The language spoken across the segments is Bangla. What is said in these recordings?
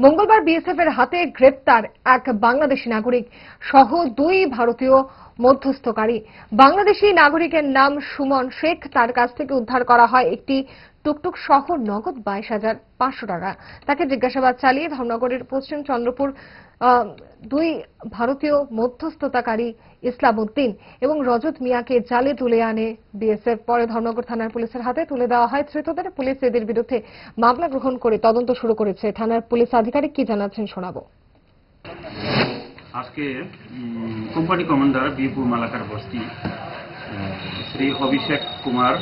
মঙ্গলবার বিএসএফ এর হাতে গ্রেপ্তার এক বাংলাদেশি নাগরিক সহ 2 ভারতীয় মধ্যস্থকারী। বাংলাদেশি নাগরিকের নাম সুমন শেখ। তার কাছ থেকে উদ্ধার করা হয় একটি টুকটুক সহ নগদ 22,500 টাকা। তাকে জিজ্ঞাসাবাদ চালিয়ে ধর্মনগরের পশ্চিম চন্দ্রপুর 2 ভারতীয় মধ্যস্থতাকারী ইসলাম উদ্দিন এবং রজত মিয়াকে জালে তুলে আনে বিএসএফ। পরে ধর্মনগর থানার পুলিশের হাতে তুলে দেওয়া হয় ধৃতদের। পুলিশ এদের বিরুদ্ধে মামলা গ্রহণ করে তদন্ত শুরু করেছে। থানার পুলিশ আধিকারিক কি জানাচ্ছেন শোনাবো। আজকে কোম্পানি কমান্ডার বিপুর মালাকার বস্তি শ্রী অভিষেক কুমার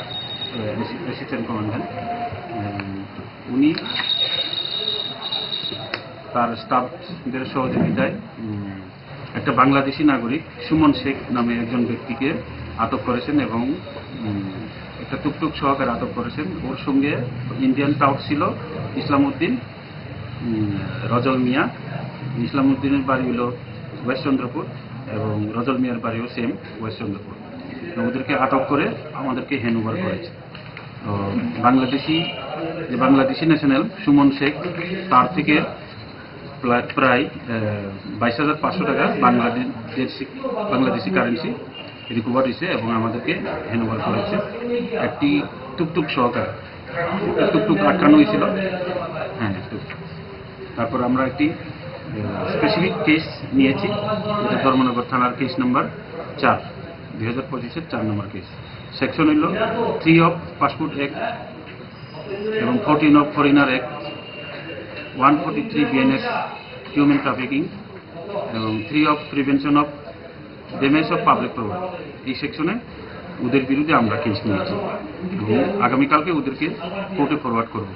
অ্যাসিস্ট্যান্ট কমান্ড্যান্ট, উনি তার স্টাফদের সহযোগিতায় একটা বাংলাদেশি নাগরিক সুমন শেখ নামে একজন ব্যক্তিকে আটক করেছেন এবং একটা টুকটুক সহকারে আটক করেছেন। ওর সঙ্গে ইন্ডিয়ান টাউট ছিল ইসলাম উদ্দিন, রজল মিয়া। ইসলাম উদ্দিনের বাড়ি হলো ওয়েস্ট চন্দ্রপুর এবং রজল মিয়ার বাড়িও সেম ওয়েস্ট চন্দ্রপুর। ওদেরকে আটক করে আমাদেরকে হ্যান্ডওভার করেছে। বাংলাদেশি ন্যাশনাল সুমন শেখ, তার থেকে প্রায় 22,500 টাকা বাংলাদেশি কারেন্সি রিকভার হয়েছে এবং আমাদেরকে হ্যান্ডওভার করেছে। একটি টুকটুক সহকারে টুকটুক আটকানো হয়েছিল। হ্যাঁ, তারপর আমরা একটি স্পেসিফিক কেস নিয়েছি, যেটা ধর্মনগর থানার কেস নাম্বার 4, 2025-এর 4 নম্বর কেস। সেকশন হইল 3 অফ পাসপোর্ট অ্যাক্ট এবং 14 of foreigner act, 143 BNS human trafficking এবং 3 of prevention of damage of public property. এই সেকশনে ওদের বিরুদ্ধে আমরা কেস নিয়েছি এবং আগামীকালকে ওদেরকে কোর্টে ফরওয়ার্ড করব।